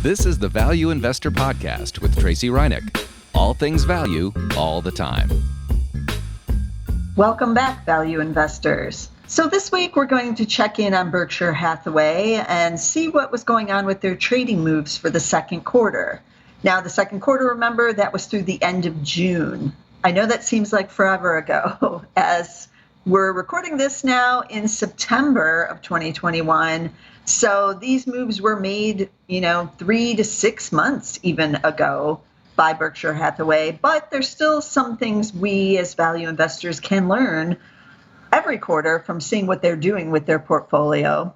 This is the Value Investor Podcast with Tracy Reinick. All things value, all the time. Welcome back, value investors. So this week we're going to check in on Berkshire Hathaway and see what was going on with their trading moves for the second quarter. Now, the second quarter, remember, that was through the end of June. I know that seems like forever ago, as we're recording this now in September of 2021. So these moves were made, 3 to 6 months even ago by Berkshire Hathaway, but there's still some things we as value investors can learn every quarter from seeing what they're doing with their portfolio.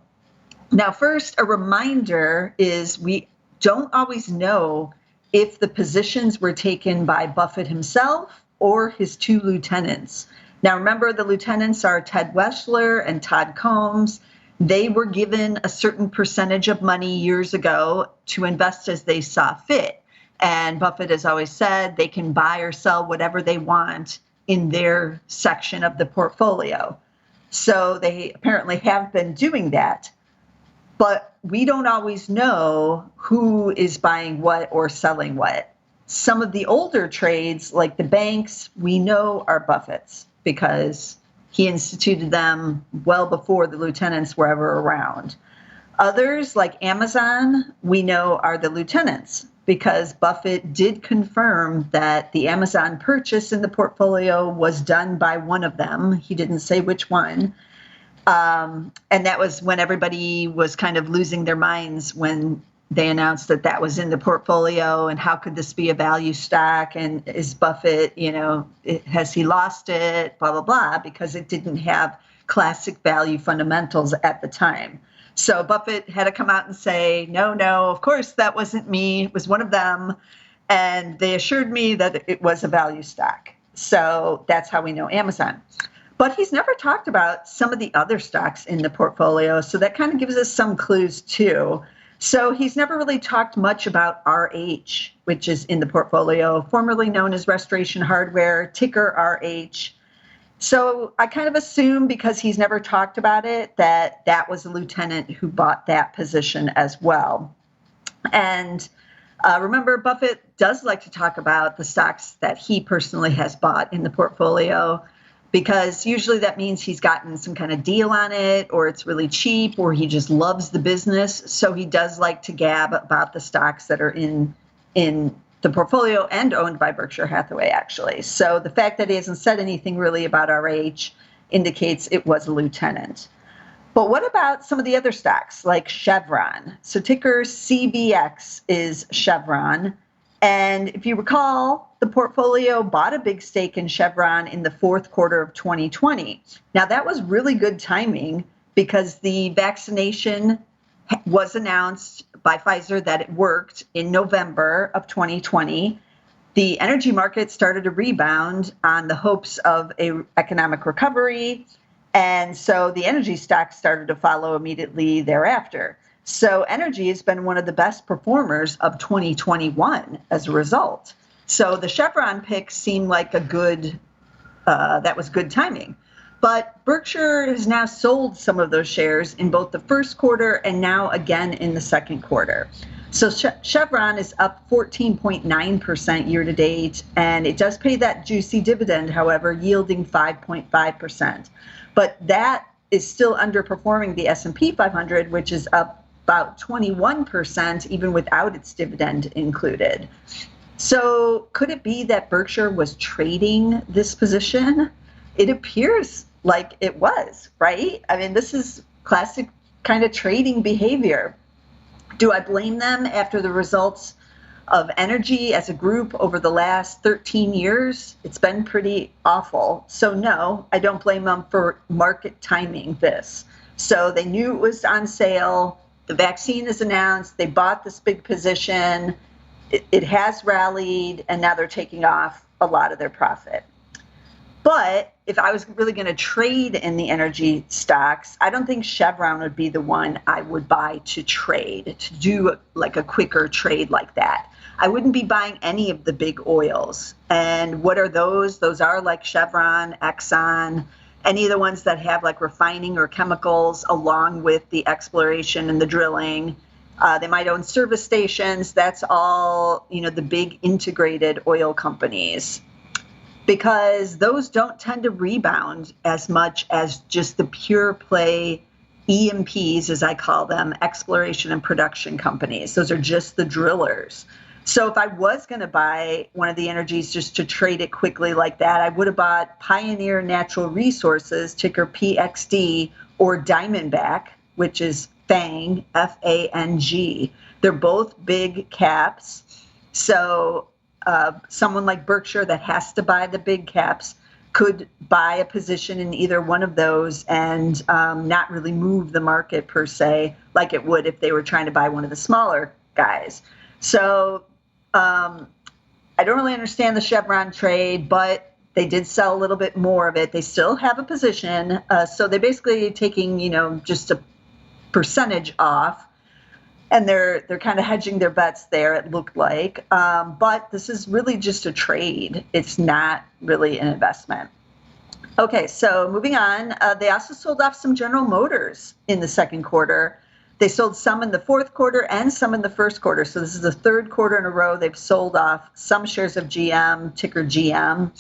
Now, first, a reminder is we don't always know if the positions were taken by Buffett himself or his two lieutenants. Now, remember, the lieutenants are Ted Weschler and Todd Combs. They were given a certain percentage of money years ago to invest as they saw fit. And Buffett has always said they can buy or sell whatever they want in their section of the portfolio. So they apparently have been doing that. But we don't always know who is buying what or selling what. Some of the older trades, like the banks, we know are Buffett's because he instituted them well before the lieutenants were ever around. Others, like Amazon, we know are the lieutenants because Buffett did confirm that the Amazon purchase in the portfolio was done by one of them. He didn't say which one. And that was when everybody was kind of losing their minds when they announced that that was in the portfolio and how could this be a value stock and is Buffett, has he lost it, blah, blah, blah, because it didn't have classic value fundamentals at the time. So Buffett had to come out and say, no, of course that wasn't me, it was one of them. And they assured me that it was a value stock. So that's how we know Amazon. But he's never talked about some of the other stocks in the portfolio. So that kind of gives us some clues too. So he's never really talked much about RH, which is in the portfolio, formerly known as Restoration Hardware, ticker RH. So I kind of assume because he's never talked about it, that that was a lieutenant who bought that position as well. And remember, Buffett does like to talk about the stocks that he personally has bought in the portfolio, because usually that means he's gotten some kind of deal on it, or it's really cheap, or he just loves the business. So he does like to gab about the stocks that are in the portfolio and owned by Berkshire Hathaway, actually. So the fact that he hasn't said anything really about RH indicates it was a lieutenant. But what about some of the other stocks like Chevron? So ticker CVX is Chevron. And if you recall, the portfolio bought a big stake in Chevron in the fourth quarter of 2020. Now, that was really good timing because the vaccination was announced by Pfizer that it worked in November of 2020. The energy market started to rebound on the hopes of an economic recovery. And so the energy stocks started to follow immediately thereafter. So energy has been one of the best performers of 2021 as a result. So the Chevron pick seemed like that was good timing. But Berkshire has now sold some of those shares in both the first quarter and now again in the second quarter. So Chevron is up 14.9% year to date, and it does pay that juicy dividend, however, yielding 5.5%. But that is still underperforming the S&P 500, which is up about 21%, even without its dividend included. So could it be that Berkshire was trading this position? It appears like it was, right? I mean, this is classic kind of trading behavior. Do I blame them after the results of energy as a group over the last 13 years? It's been pretty awful. So no, I don't blame them for market timing this. So they knew it was on sale. The vaccine is announced. They bought this big position. It has rallied, and now they're taking off a lot of their profit. But if I was really going to trade in the energy stocks, I don't think Chevron would be the one I would buy to trade, to do like a quicker trade like that. I wouldn't be buying any of the big oils. And what are those? Those are like Chevron, Exxon, any of the ones that have like refining or chemicals along with the exploration and the drilling. They might own service stations. That's all, the big integrated oil companies, because those don't tend to rebound as much as just the pure play E&Ps, as I call them, exploration and production companies. Those are just the drillers. So if I was going to buy one of the energies just to trade it quickly like that, I would have bought Pioneer Natural Resources, ticker PXD, or Diamondback, which is FANG, F-A-N-G. They're both big caps. So someone like Berkshire that has to buy the big caps could buy a position in either one of those and not really move the market per se, like it would if they were trying to buy one of the smaller guys. So I don't really understand the Chevron trade, but they did sell a little bit more of it. They still have a position. So they're basically taking, just a percentage off. And they're kind of hedging their bets there, it looked like. But this is really just a trade. It's not really an investment. Okay, so moving on. They also sold off some General Motors in the second quarter. They sold some in the fourth quarter and some in the first quarter. So this is the third quarter in a row they've sold off some shares of GM, ticker GM.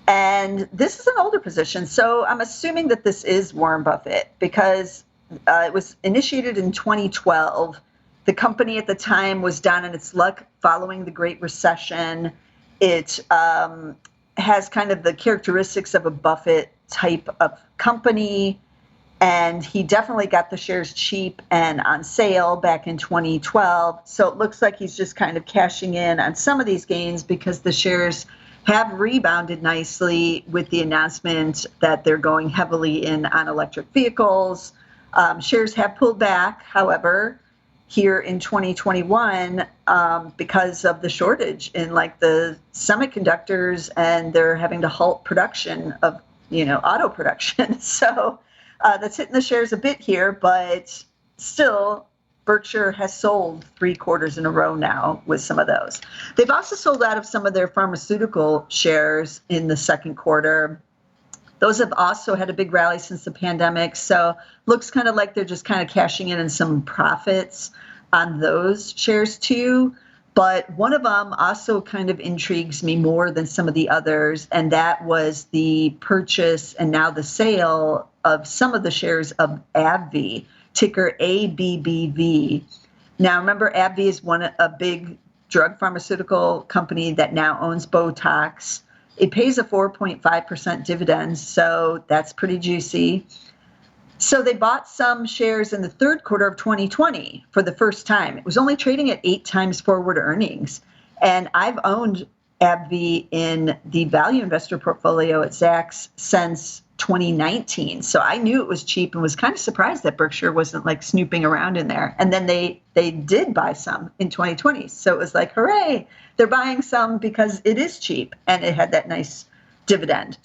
And this is an older position. So I'm assuming that this is Warren Buffett because it was initiated in 2012. The company at the time was down in its luck following the Great Recession. It has kind of the characteristics of a Buffett type of company. And he definitely got the shares cheap and on sale back in 2012. So it looks like he's just kind of cashing in on some of these gains because the shares have rebounded nicely with the announcement that they're going heavily in on electric vehicles. Shares have pulled back, however, here in 2021 because of the shortage in like the semiconductors, and they're having to halt production of, auto production. So that's hitting the shares a bit here, but still Berkshire has sold 3 quarters in a row now with some of those. They've also sold out of some of their pharmaceutical shares in the second quarter. Those have also had a big rally since the pandemic. So looks kind of like they're just kind of cashing in on some profits on those shares too. But one of them also kind of intrigues me more than some of the others, and that was the purchase and now the sale of some of the shares of AbbVie, ticker ABBV. Now, remember, AbbVie is a big drug pharmaceutical company that now owns Botox. It pays a 4.5% dividend, so that's pretty juicy. So they bought some shares in the third quarter of 2020 for the first time. It was only trading at 8 times forward earnings. And I've owned AbbVie in the value investor portfolio at Zacks since 2019. So I knew it was cheap and was kind of surprised that Berkshire wasn't like snooping around in there. And then they did buy some in 2020. So it was like, hooray, they're buying some because it is cheap and it had that nice dividend.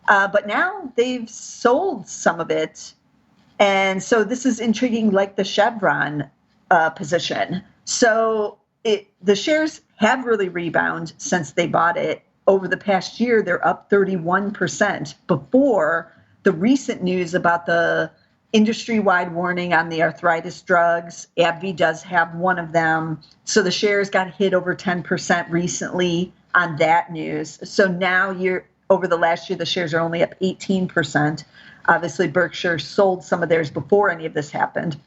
But now they've sold some of it. And so this is intriguing, like the Chevron position. So the shares have really rebounded since they bought it. Over the past year, they're up 31% before the recent news about the industry-wide warning on the arthritis drugs. AbbVie does have one of them. So the shares got hit over 10% recently on that news. So now over the last year, the shares are only up 18%. Obviously, Berkshire sold some of theirs before any of this happened.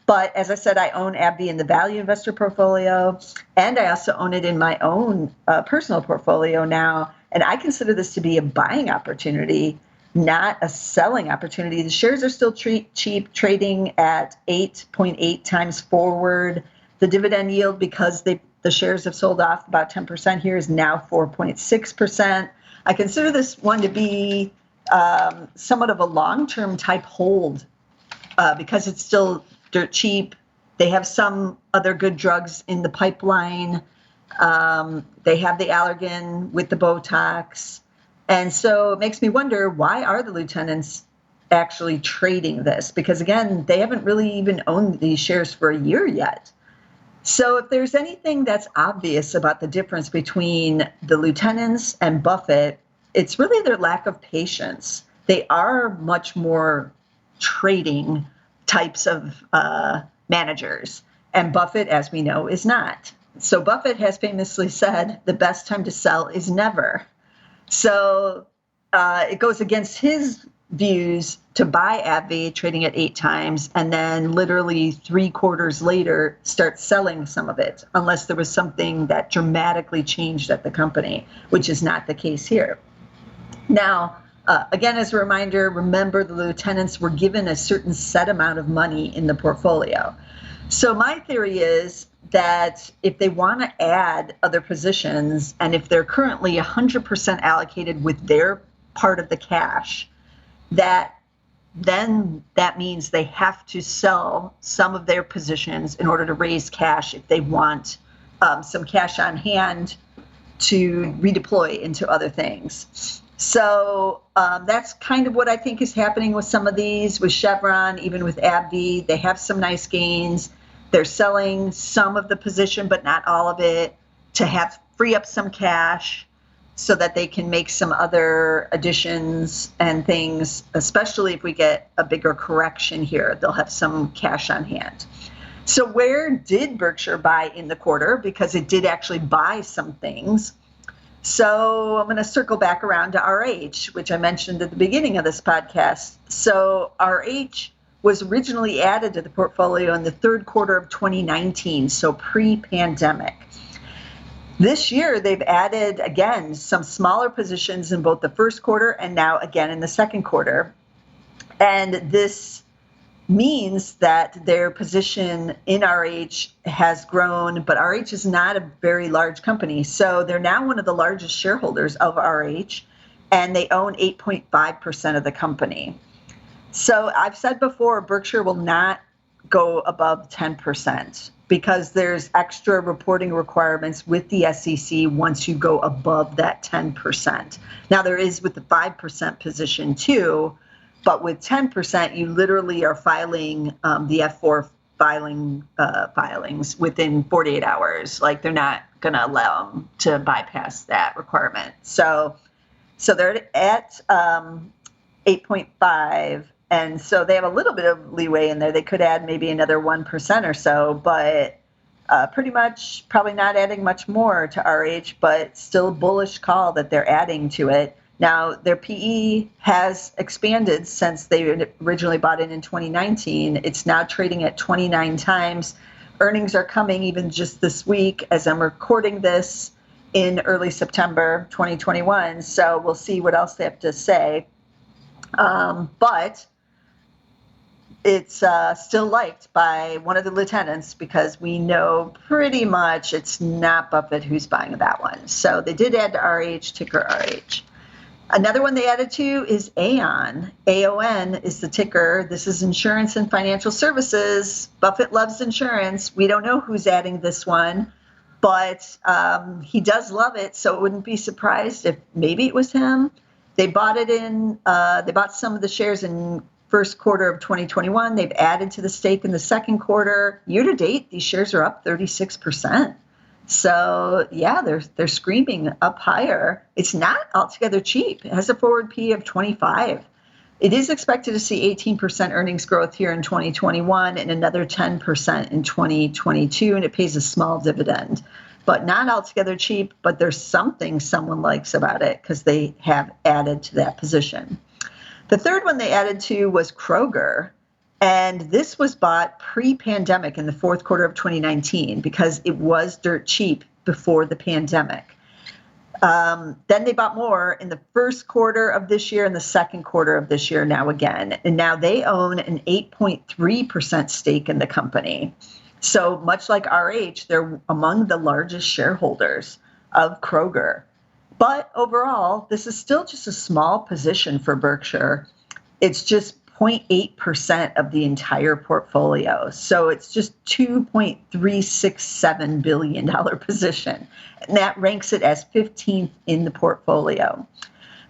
But as I said, I own AbbVie in the value investor portfolio, and I also own it in my own personal portfolio now. And I consider this to be a buying opportunity, not a selling opportunity. The shares are still cheap, trading at 8.8 times forward. The dividend yield, because the shares have sold off about 10% here, is now 4.6%. I consider this one to be somewhat of a long-term type hold because it's still dirt cheap. They have some other good drugs in the pipeline. They have the Allergan with the Botox. And so it makes me wonder, why are the lieutenants actually trading this? Because again, they haven't really even owned these shares for a year yet. So if there's anything that's obvious about the difference between the lieutenants and Buffett, it's really their lack of patience. They are much more trading types of managers. And Buffett, as we know, is not. So Buffett has famously said, the best time to sell is never. So it goes against his views to buy AbbVie, trading at 8 times, and then literally 3 quarters later start selling some of it, unless there was something that dramatically changed at the company, which is not the case here. Now, again, as a reminder, remember the lieutenants were given a certain set amount of money in the portfolio. So my theory is that if they want to add other positions, and if they're currently 100% allocated with their part of the cash, then that means they have to sell some of their positions in order to raise cash if they want some cash on hand to redeploy into other things. So that's kind of what I think is happening with some of these, with Chevron, even with AbbVie. They have some nice gains. They're selling some of the position, but not all of it, to free up some cash so that they can make some other additions and things, especially if we get a bigger correction here. They'll have some cash on hand. So where did Berkshire buy in the quarter? Because it did actually buy some things. So I'm going to circle back around to RH, which I mentioned at the beginning of this podcast. So RH was originally added to the portfolio in the third quarter of 2019, so pre-pandemic. This year, they've added, again, some smaller positions in both the first quarter and now again in the second quarter. And this means that their position in RH has grown, but RH is not a very large company. So they're now one of the largest shareholders of RH, and they own 8.5% of the company. So I've said before, Berkshire will not go above 10% because there's extra reporting requirements with the SEC once you go above that 10%. Now there is with the 5% position too, but with 10%, you literally are filing the F4 filings within 48 hours. Like they're not going to allow them to bypass that requirement. So they're at 8.5. And so they have a little bit of leeway in there. They could add maybe another 1% or so, but pretty much probably not adding much more to RH, but still a bullish call that they're adding to it. Now, their PE has expanded since they originally bought in 2019. It's now trading at 29 times. Earnings are coming even just this week as I'm recording this in early September 2021. So we'll see what else they have to say. But it's still liked by one of the lieutenants because we know pretty much it's not Buffett who's buying that one. So they did add to RH, ticker RH. Another one they added to is Aon. AON is the ticker. This is insurance and financial services. Buffett loves insurance. We don't know who's adding this one, but he does love it. So it wouldn't be surprised if maybe it was him. They bought it in. They bought some of the shares in first quarter of 2021. They've added to the stake in the second quarter. Year to date, these shares are up 36%. So yeah, they're screaming up higher. It's not altogether cheap. It has a forward P of 25. It is expected to see 18% earnings growth here in 2021 and another 10% in 2022, and it pays a small dividend. But not altogether cheap, but there's something someone likes about it because they have added to that position. The third one they added to was Kroger. And this was bought pre-pandemic in the fourth quarter of 2019 because it was dirt cheap before the pandemic. Then they bought more in the first quarter of this year and the second quarter of this year now again. And now they own an 8.3% stake in the company. So much like RH, they're among the largest shareholders of Kroger. But overall, this is still just a small position for Berkshire. It's just 0.8% of the entire portfolio. So it's just $2.367 billion position. And that ranks it as 15th in the portfolio.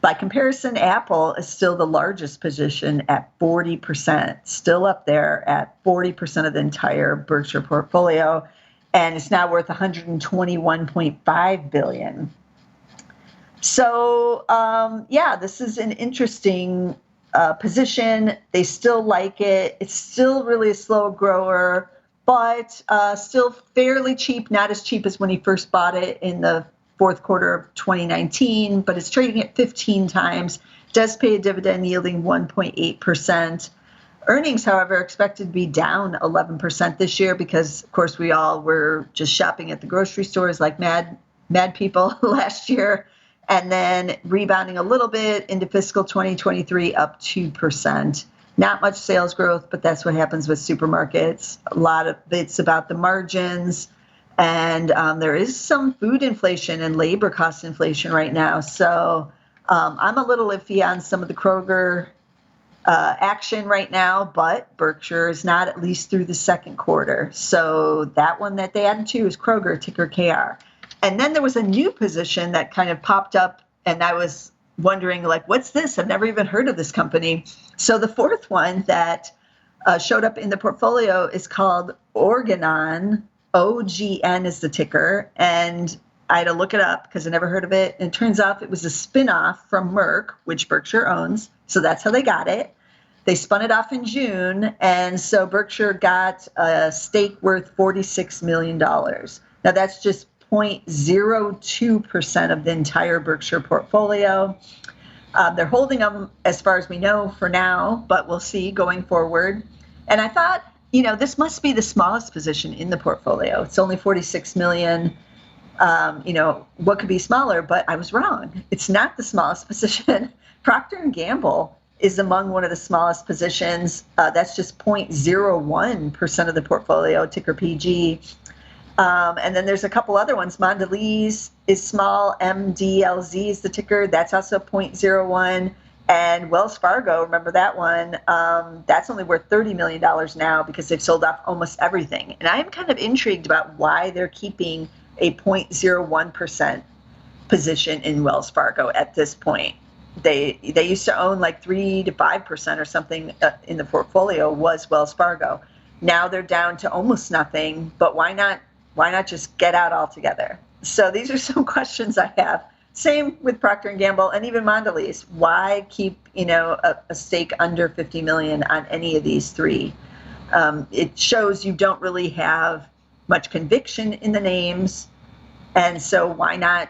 By comparison, Apple is still the largest position at 40%, still up there at 40% of the entire Berkshire portfolio. And it's now worth $121.5 billion. So, this is an interesting position. They still like it. It's still really a slow grower, but still fairly cheap, not as cheap as when he first bought it in the fourth quarter of 2019, but it's trading at 15 times, does pay a dividend yielding 1.8%. Earnings, however, are expected to be down 11% this year because, of course, we all were just shopping at the grocery stores like mad people last year, and then rebounding a little bit into fiscal 2023, up 2%. Not much sales growth, but that's what happens with supermarkets. A lot of it's about the margins, and there is some food inflation and labor cost inflation right now. So I'm a little iffy on some of the Kroger action right now, but Berkshire is not, at least through the second quarter. So that one that they added to is Kroger, ticker KR. And then there was a new position that kind of popped up, and I was wondering, like, what's this? I've never even heard of this company. So the fourth one that showed up in the portfolio is called Organon. OGN is the ticker. And I had to look it up because I never heard of it. And it turns out it was a spinoff from Merck, which Berkshire owns. So that's how they got it. They spun it off in June. And so Berkshire got a stake worth $46 million. Now that's just 0.02% of the entire Berkshire portfolio. They're holding them, as far as we know, for now, but we'll see going forward. And I thought, this must be the smallest position in the portfolio. It's only 46 million. What could be smaller? But I was wrong. It's not the smallest position. Procter & Gamble is among one of the smallest positions. That's just 0.01% of the portfolio, ticker PG. And then there's a couple other ones. Mondelez is small. MDLZ is the ticker. That's also 0.01. And Wells Fargo, remember that one? That's only worth $30 million now because they've sold off almost everything. And I'm kind of intrigued about why they're keeping a 0.01% position in Wells Fargo at this point. They used to own like 3 to 5% or something in the portfolio was Wells Fargo. Now they're down to almost nothing, but why not just get out altogether? So these are some questions I have. Same with Procter & Gamble and even Mondelez. Why keep, a stake under 50 million on any of these three? It shows you don't really have much conviction in the names. And so why not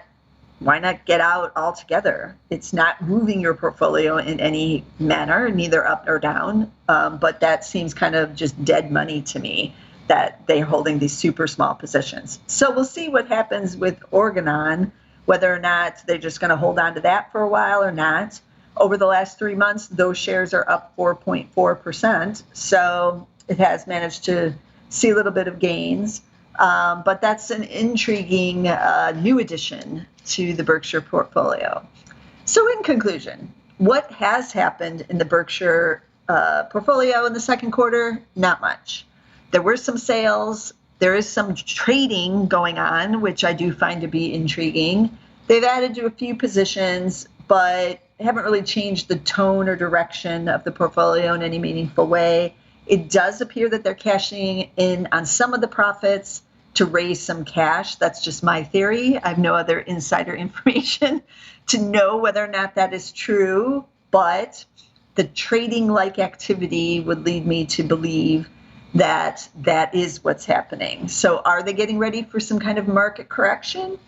get out altogether? It's not moving your portfolio in any manner, neither up or down. But that seems kind of just dead money to me, that they're holding these super small positions. So we'll see what happens with Organon, whether or not they're just going to hold on to that for a while or not. Over the last 3 months, those shares are up 4.4%. So it has managed to see a little bit of gains. But that's an intriguing new addition to the Berkshire portfolio. So in conclusion, what has happened in the Berkshire portfolio in the second quarter? Not much. There were some sales. There is some trading going on, which I do find to be intriguing. They've added to a few positions, but haven't really changed the tone or direction of the portfolio in any meaningful way. It does appear that they're cashing in on some of the profits to raise some cash. That's just my theory. I have no other insider information to know whether or not that is true, but the trading-like activity would lead me to believe that that is what's happening. So are they getting ready for some kind of market correction?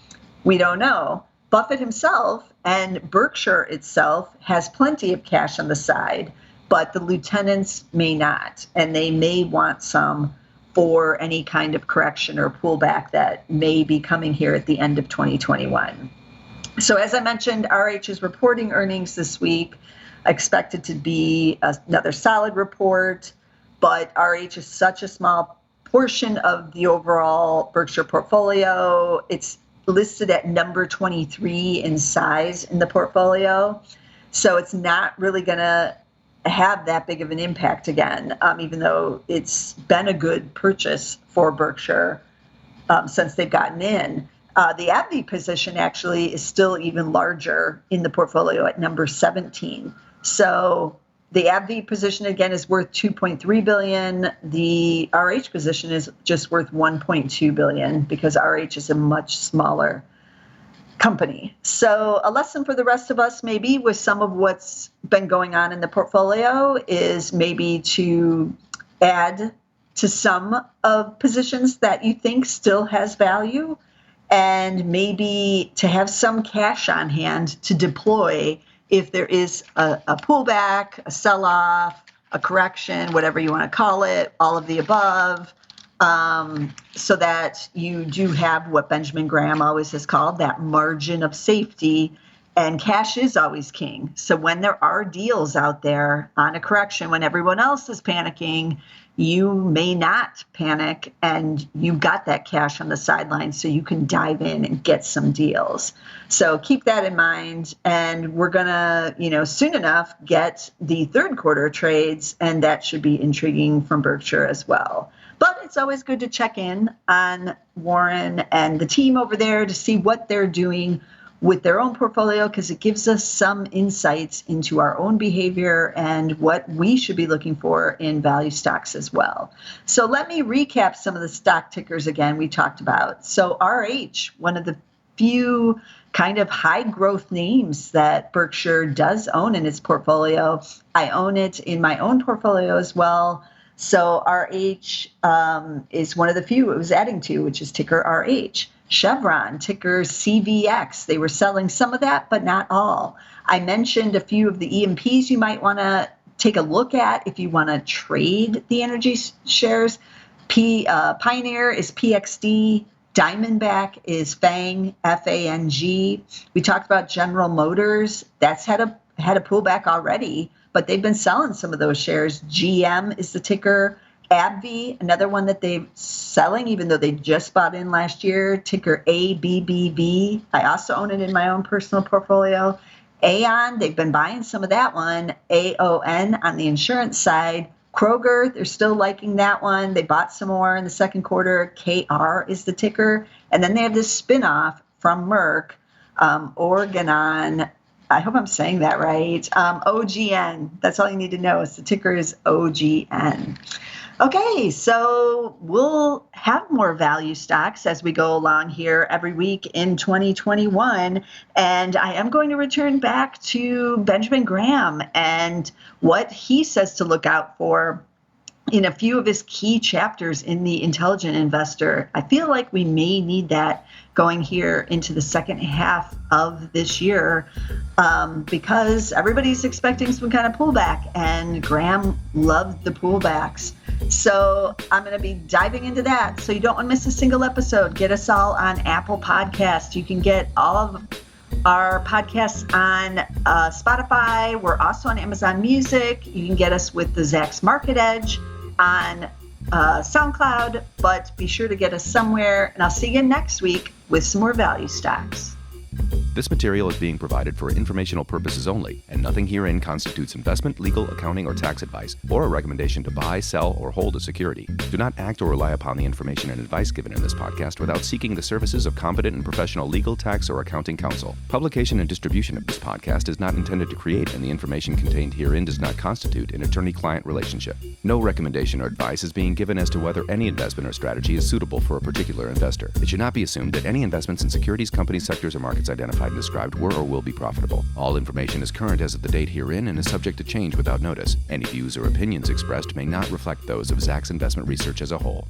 We don't know. Buffett himself and Berkshire itself has plenty of cash on the side, but the lieutenants may not, and they may want some for any kind of correction or pullback that may be coming here at the end of 2021. So as I mentioned, RH is reporting earnings this week, expected to be another solid report. But RH is such a small portion of the overall Berkshire portfolio. It's listed at number 23 in size in the portfolio. So it's not really going to have that big of an impact again, even though it's been a good purchase for Berkshire since they've gotten in. The AbbVie position actually is still even larger in the portfolio at number 17. So the AbbVie position, again, is worth $2.3 billion. The RH position is just worth $1.2 billion because RH is a much smaller company. So a lesson for the rest of us, maybe, with some of what's been going on in the portfolio is maybe to add to some of positions that you think still has value, and maybe to have some cash on hand to deploy if there is a pullback, a sell-off, a correction, whatever you want to call it, all of the above, so that you do have what Benjamin Graham always has called that margin of safety. And cash is always king. So when there are deals out there on a correction, when everyone else is panicking, you may not panic, and you've got that cash on the sidelines so you can dive in and get some deals. So keep that in mind. And we're going to, soon enough get the third quarter trades, and that should be intriguing from Berkshire as well. But it's always good to check in on Warren and the team over there to see what they're doing with their own portfolio, because it gives us some insights into our own behavior and what we should be looking for in value stocks as well. So let me recap some of the stock tickers again we talked about. So RH, one of the few kind of high growth names that Berkshire does own in its portfolio. I own it in my own portfolio as well. So RH is one of the few it was adding to, which is ticker RH. Chevron, ticker CVX. They were selling some of that, but not all. I mentioned a few of the E&Ps you might want to take a look at if you want to trade the energy shares. Pioneer is PXD. Diamondback is FANG, FANG. We talked about General Motors. That's had a pullback already, but they've been selling some of those shares. GM is the ticker. AbbVie, another one that they're selling, even though they just bought in last year, ticker ABBV. I also own it in my own personal portfolio. Aon, they've been buying some of that one. AON on the insurance side. Kroger, they're still liking that one. They bought some more in the second quarter. KR is the ticker. And then they have this spinoff from Merck, Organon. I hope I'm saying that right. OGN. That's all you need to know. Is the ticker is OGN. Okay, so we'll have more value stocks as we go along here every week in 2021. And I am going to return back to Benjamin Graham and what he says to look out for in a few of his key chapters in The Intelligent Investor. I feel like we may need that going here into the second half of this year because everybody's expecting some kind of pullback, and Graham loved the pullbacks. So I'm going to be diving into that. So you don't want to miss a single episode. Get us all on Apple Podcasts. You can get all of our podcasts on Spotify. We're also on Amazon Music. You can get us with the Zacks Market Edge on SoundCloud, but be sure to get us somewhere. And I'll see you next week with some more value stocks. This material is being provided for informational purposes only, and nothing herein constitutes investment, legal, accounting, or tax advice, or a recommendation to buy, sell, or hold a security. Do not act or rely upon the information and advice given in this podcast without seeking the services of competent and professional legal, tax, or accounting counsel. Publication and distribution of this podcast is not intended to create, and the information contained herein does not constitute an attorney-client relationship. No recommendation or advice is being given as to whether any investment or strategy is suitable for a particular investor. It should not be assumed that any investments in securities, companies, sectors, or markets identified and described were or will be profitable. All information is current as of the date herein and is subject to change without notice. Any views or opinions expressed may not reflect those of Zacks Investment Research as a whole.